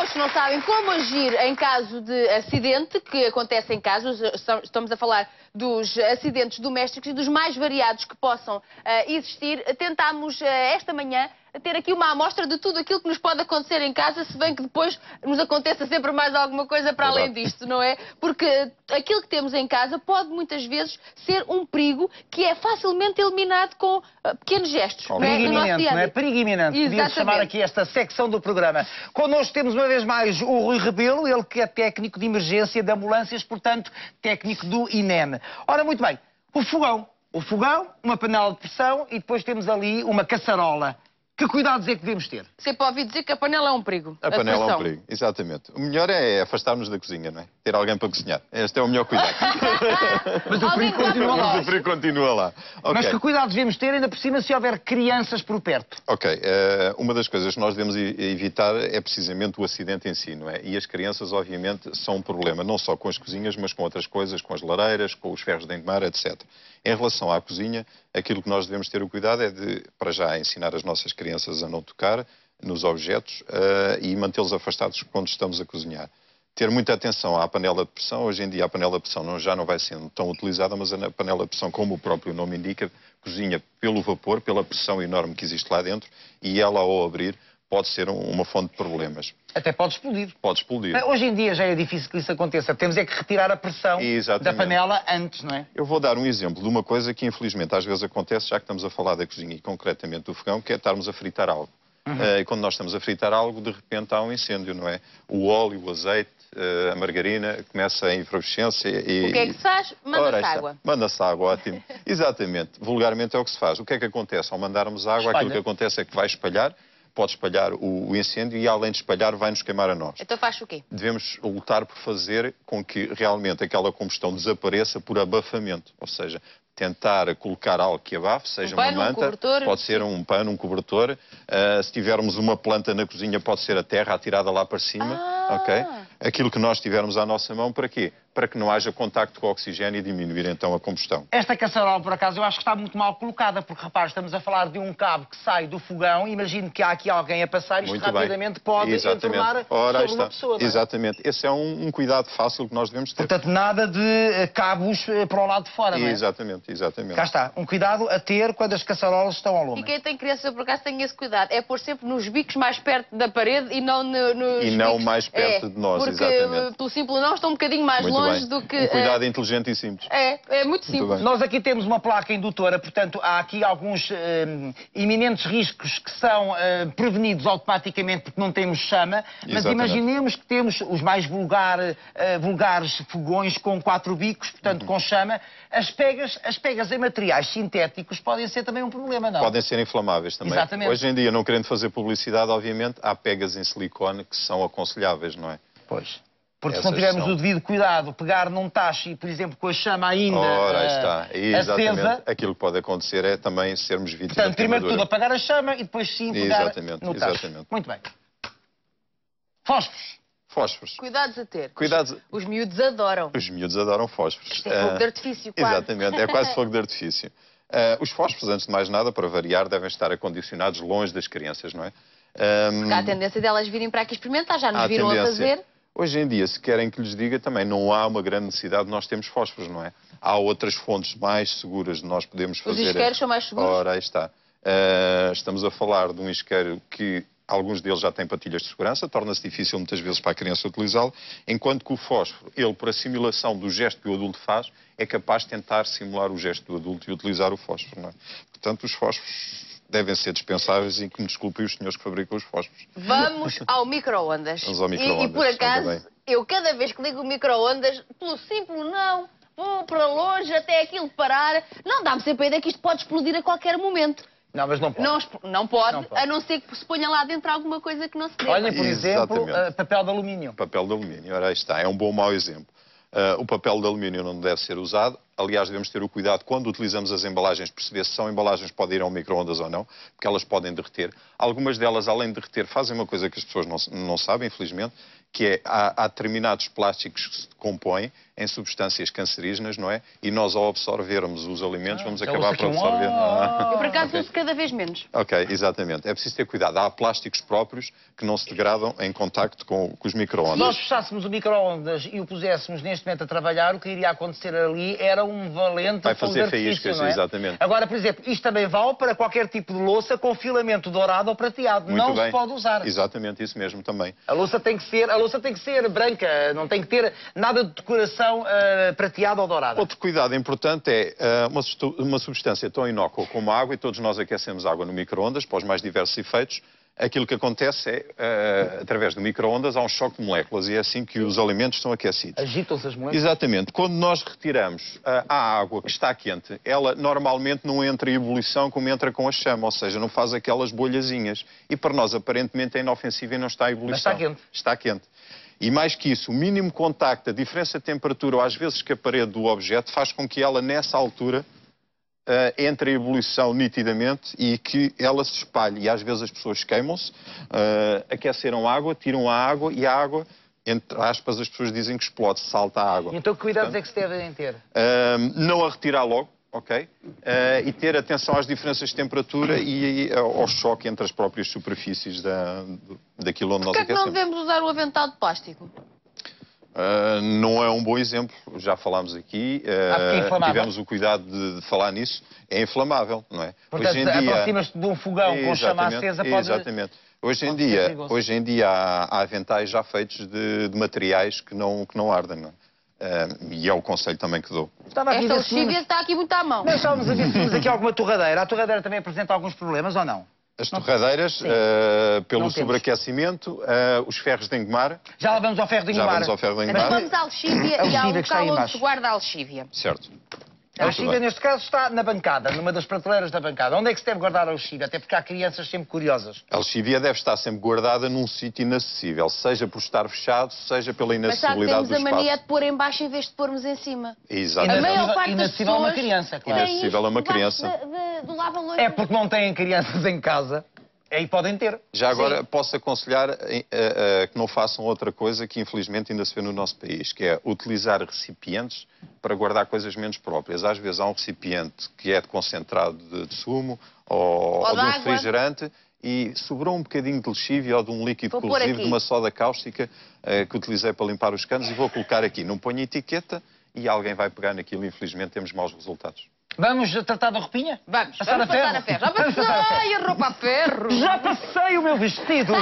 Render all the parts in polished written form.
pessoas que não sabem como agir em caso de acidente, que acontece em casa, estamos a falar dos acidentes domésticos e dos mais variados que possam existir, tentámos esta manhã ter aqui uma amostra de tudo aquilo que nos pode acontecer em casa, se bem que depois nos aconteça sempre mais alguma coisa para além disto, não é? Porque aquilo que temos em casa pode muitas vezes ser um perigo que é facilmente eliminado com pequenos gestos. Perigo iminente, não é? Perigo iminente. Podíamos chamar aqui esta secção do programa. Connosco temos uma vez mais o Rui Rebelo, ele que é técnico de emergência de ambulâncias, portanto, técnico do INEM. Ora, muito bem, o fogão. O fogão, uma panela de pressão e depois temos ali uma caçarola. Que cuidados é que devemos ter? Sempre ouvi dizer que a panela é um perigo. A panela é um perigo, exatamente. O melhor é afastar-nos da cozinha, não é? Ter alguém para cozinhar. Este é o melhor cuidado. Mas o perigo continua lá. Mas o perigo continua lá. Okay. Mas que cuidados devemos ter, ainda por cima, se houver crianças por perto? Ok. Uma das coisas que nós devemos evitar é precisamente o acidente em si, não é? E as crianças, obviamente, são um problema, não só com as cozinhas, mas com outras coisas, com as lareiras, com os ferros de engomar, etc. Em relação à cozinha, aquilo que nós devemos ter o cuidado é de, para já, ensinar as nossas crianças a não tocar nos objetos e mantê-los afastados quando estamos a cozinhar. Ter muita atenção à panela de pressão. Hoje em dia a panela de pressão já não vai sendo tão utilizada, mas a panela de pressão, como o próprio nome indica, cozinha pelo vapor, pela pressão enorme que existe lá dentro, e ela, ao abrir, pode ser uma fonte de problemas. Até pode explodir. Pode explodir. Hoje em dia já é difícil que isso aconteça. Temos é que retirar a pressão da panela antes, não é? Eu vou dar um exemplo de uma coisa que, infelizmente, às vezes acontece, já que estamos a falar da cozinha e concretamente do fogão, que é estarmos a fritar algo. E quando nós estamos a fritar algo, de repente há um incêndio, não é? O óleo, o azeite, a margarina, começa a efervescência e... O que é que se faz? Manda-se água. Manda-se água, ótimo. Exatamente. Vulgarmente é o que se faz. O que é que acontece? Ao mandarmos água, aquilo que acontece é que vai espalhar, pode espalhar o incêndio e, além de espalhar, vai-nos queimar a nós. Então faz o quê? Devemos lutar por fazer com que realmente aquela combustão desapareça por abafamento, ou seja, tentar colocar algo que abafe, seja uma manta, pode ser um pano, um cobertor. Se tivermos uma planta na cozinha, pode ser a terra atirada lá para cima, ok? Aquilo que nós tivermos à nossa mão, para quê? Para que não haja contacto com o oxigênio e diminuir então a combustão. Esta caçarola, por acaso, eu acho que está muito mal colocada, porque, repare, estamos a falar de um cabo que sai do fogão, imagino que há aqui alguém a passar, isto rapidamente pode entornar sobre uma pessoa, não é? Exatamente. Esse é um cuidado fácil que nós devemos ter. Portanto, nada de cabos para o lado de fora, não é? Exatamente, exatamente. Cá está, um cuidado a ter quando as caçarolas estão ao lume. E quem tem criança, por acaso, tem esse cuidado. É pôr sempre nos bicos mais perto da parede e não nos E não mais perto de nós, exatamente. Porque, pelo simples não, estão um bocadinho mais longe do que... Um cuidado inteligente e simples. É muito simples. Nós aqui temos uma placa indutora, portanto, há aqui alguns iminentes riscos que são prevenidos automaticamente porque não temos chama, mas imaginemos que temos os mais vulgares fogões com 4 bicos, portanto, com chama. As pegas em materiais sintéticos podem ser também um problema, não? Podem ser inflamáveis também. Exatamente. Hoje em dia, não querendo fazer publicidade, obviamente, há pegas em silicone que são aconselháveis, não é? Pois. Porque se não tivermos o devido cuidado, pegar num tacho e, por exemplo, com a chama ainda acesa... Aquilo que pode acontecer é também sermos vítimas. Portanto, primeiro de tudo apagar a chama e depois sim pegar no tacho. Muito bem. Fósforos. Fósforos. Cuidados a ter. Cuidados... Os miúdos adoram. Os miúdos adoram fósforos. Isto é fogo de artifício, quase. Exatamente, é quase fogo de artifício. Os fósforos, antes de mais nada, para variar, devem estar acondicionados longe das crianças, não é? Porque há a tendência delas virem para aqui experimentar, já nos viram a fazer. Hoje em dia, se querem que lhes diga, também não há uma grande necessidade de nós termos fósforos, não é? Há outras fontes mais seguras de nós podemos fazer. Os isqueiros são mais seguros? Ora, aí está. Estamos a falar de um isqueiro que alguns deles já têm patilhas de segurança, torna-se difícil muitas vezes para a criança utilizá-lo, enquanto que o fósforo, ele, por assimilação do gesto que o adulto faz, é capaz de tentar simular o gesto do adulto e utilizar o fósforo, não é? Portanto, os fósforos devem ser dispensáveis e que me desculpem os senhores que fabricam os fósforos. Vamos ao micro-ondas. Vamos ao micro-ondas. E por acaso, eu cada vez que ligo o micro-ondas, pelo simples não, vou para longe até aquilo parar, não dá-me sempre a ideia que isto pode explodir a qualquer momento. Não, mas não pode. Não pode, a não ser que se ponha lá dentro alguma coisa que não se deve. Olha, por exemplo, papel de alumínio. Papel de alumínio, ora aí está, é um bom mau exemplo. O papel de alumínio não deve ser usado, Aliás, devemos ter o cuidado, quando utilizamos as embalagens, perceber se são embalagens que podem ir ao micro-ondas ou não, porque elas podem derreter. Algumas delas, além de derreter, fazem uma coisa que as pessoas não sabem, infelizmente, que é, há determinados plásticos que se decompõem em substâncias cancerígenas, não é? E nós, ao absorvermos os alimentos, vamos acabar por absorver... Eu, por acaso, uso cada vez menos. Ok, exatamente. É preciso ter cuidado. Há plásticos próprios que não se degradam em contacto com os micro-ondas. Se nós fechássemos o micro-ondas e o puséssemos neste momento a trabalhar, o que iria acontecer ali era um valente Vai fazer fogo de artifício, faíscas, não é? Exatamente. Agora, por exemplo, isto também vale para qualquer tipo de louça com filamento dourado ou prateado. Muito não bem. se pode usar. Exatamente, isso mesmo também. A louça tem que ser branca, não tem que ter nada de decoração prateada ou dourada. Outro cuidado importante é uma substância tão inócua como a água, e todos nós aquecemos água no micro-ondas para os mais diversos efeitos. Aquilo que acontece é, através do micro-ondas, há um choque de moléculas e é assim que os alimentos são aquecidos. Agitam-se as moléculas? Exatamente. Quando nós retiramos a água que está quente, ela normalmente não entra em ebulição como entra com a chama, ou seja, não faz aquelas bolhazinhas. E para nós, aparentemente, é inofensiva e não está em ebulição. Mas está quente. Está quente. E mais que isso, o mínimo contacto, a diferença de temperatura ou às vezes que a parede do objeto faz com que ela, nessa altura, entre em ebulição nitidamente e que ela se espalhe. E às vezes as pessoas queimam-se, aqueceram água, tiram a água e a água, entre aspas, as pessoas dizem que explode, salta a água. Então que cuidados é que se devem ter? Não a retirar logo, ok? E ter atenção às diferenças de temperatura e ao choque entre as próprias superfícies daquilo onde nós Porquê é que aquecemos. não devemos usar o avental de plástico? Não é um bom exemplo, já falámos aqui, tivemos o cuidado de falar nisso, é inflamável, não é? Portanto, aproximas-te de um fogão com chama acesa, pode... Exatamente. Hoje em dia há aventais já feitos de materiais que não ardem, não é? E é o conselho também que dou. Esta lexívia está aqui muito à mão. Nós estávamos a ver se tínhamos aqui alguma torradeira. A torradeira também apresenta alguns problemas ou não? As torradeiras, pelo sobreaquecimento, os ferros de engomar. Já lá vamos ao ferro de engomar. Já vamos ao ferro de engomar. Mas vamos à lexívia e ao local onde se guarda a lexívia. Certo. A lexívia, neste caso, está na bancada, numa das prateleiras da bancada. Onde é que se deve guardar a lexívia? Até porque há crianças sempre curiosas. A lexívia deve estar sempre guardada num sítio inacessível, seja por estar fechado, seja pela inacessibilidade do espaço. Mas temos a mania de pôr em baixo em vez de pormos em cima. Exatamente. A maior parte das inacessível a uma criança, claro. Inacessível a uma criança. Do lava-loiças. É porque não têm crianças em casa. Aí podem ter. Já agora posso aconselhar que não façam outra coisa que infelizmente ainda se vê no nosso país, que é utilizar recipientes para guardar coisas menos próprias. Às vezes há um recipiente que é de concentrado de sumo ou de um refrigerante e sobrou um bocadinho de lexívia ou de um líquido corrosivo, de uma soda cáustica que utilizei para limpar os canos e vou colocar aqui. Não ponho etiqueta e alguém vai pegar naquilo e infelizmente temos maus resultados. Vamos tratar da roupinha? Vamos passar a ferro. Já passei a roupa a ferro. Já passei o meu vestido.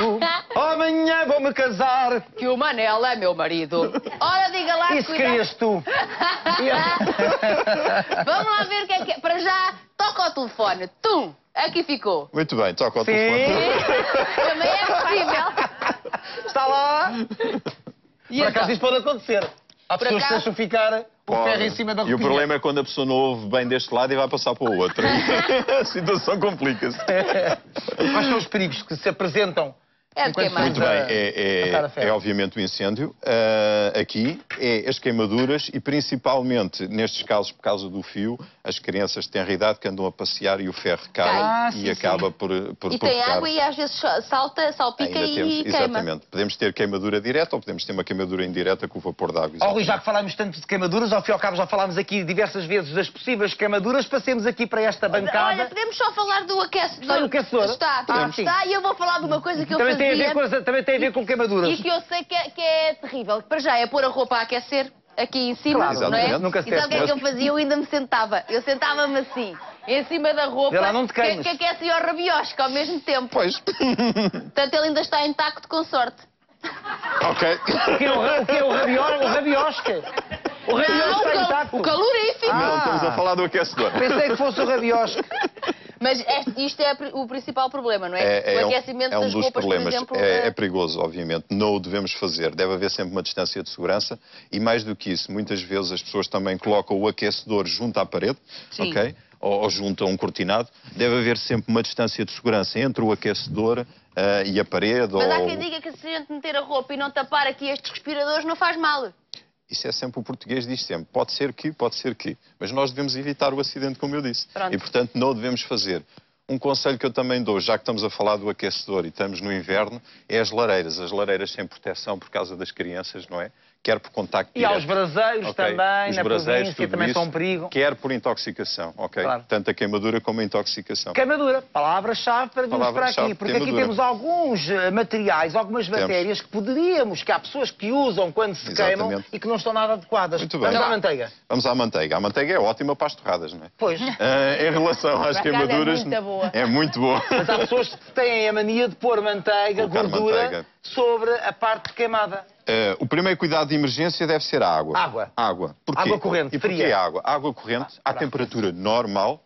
Amanhã vou-me casar. Que o Manel é meu marido. Ora, diga lá. Isso querias tu. Vamos lá ver o que é que é. Para já, toca o telefone. Tum, aqui ficou. Muito bem, toca o telefone. Também é possível. Está lá. Por acaso isso pode acontecer. Há pessoas que deixam ficar o ferro em cima da roupinha. E o problema é quando a pessoa não ouve bem deste lado e vai passar para o outro. A situação complica-se. Quais são os perigos que se apresentam? É de queimar. Muito bem, é obviamente o incêndio. Aqui é as queimaduras e principalmente, nestes casos, por causa do fio, as crianças de tenra idade que andam a passear e o ferro cai e acaba por E tem água e às vezes salpica e queima. Exatamente. Podemos ter queimadura direta ou podemos ter uma queimadura indireta com o vapor de água. Rui, já que falámos tanto de queimaduras, ao fim e ao cabo já falámos aqui diversas vezes das possíveis queimaduras, passemos aqui para esta bancada. Olha, podemos só falar do aquecedor. Está no aquecedor? Está, e eu vou falar de uma coisa que eu fazia. Também tem a ver com queimaduras. E que eu sei que é terrível. Para já é pôr a roupa a aquecer aqui em cima, claro, não é? Nunca se e sabe o que é que eu fazia? Eu ainda me sentava. Eu sentava-me assim, em cima da roupa, lá, não te queimes. que aquecia o rabiosca ao mesmo tempo. Pois. Portanto, ele ainda está intacto, com sorte. Ok. O que é o rabiosca? O rabiosca está intacto. O calorífico. Não, estamos a falar do aquecedor. Pensei que fosse o rabiosca. Mas isto é o principal problema, não é? O aquecimento das roupas, problemas. por exemplo. É perigoso, obviamente. Não o devemos fazer. Deve haver sempre uma distância de segurança. E mais do que isso, muitas vezes as pessoas também colocam o aquecedor junto à parede, ok? Ou junto a um cortinado. Deve haver sempre uma distância de segurança entre o aquecedor e a parede. Mas há quem diga que se a gente meter a roupa e não tapar aqui estes respiradores não faz mal. Isso é sempre o português, diz sempre, pode ser que. Mas nós devemos evitar o acidente, como eu disse. Pronto. E, portanto, não o devemos fazer. Um conselho que eu também dou, já que estamos a falar do aquecedor e estamos no inverno, é as lareiras. As lareiras sem proteção por causa das crianças, não é? Quer por contacto direto. E aos braseiros também, Os na braseiros, província, também isso, são um perigo. Quer por intoxicação, ok? Claro. Tanto a queimadura como a intoxicação. Queimadura, palavra-chave para virmos para aqui, porque aqui temos alguns materiais, algumas matérias que há pessoas que usam quando se queimam e que não estão nada adequadas. Muito bem. Vamos à manteiga. Vamos à manteiga. A manteiga é ótima para as torradas, não é? Pois. Em relação às queimaduras... É muito boa. É muito boa. Mas há pessoas que têm a mania de pôr manteiga, gordura, sobre a parte queimada. O primeiro cuidado de emergência deve ser a água. Água. Porquê? Água corrente, E porquê fria? água? Água corrente, à temperatura normal,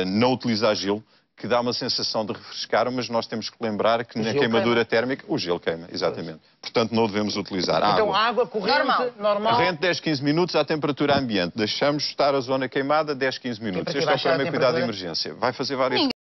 não utilizar gelo, que dá uma sensação de refrescar, mas nós temos que lembrar que na queimadura térmica o gelo queima, exatamente. Portanto, não devemos utilizar água. Então, água corrente, normal. Corrente 10, 15 minutos à temperatura ambiente. Deixamos estar a zona queimada 10, 15 minutos. Este é o primeiro cuidado de emergência. Vai fazer várias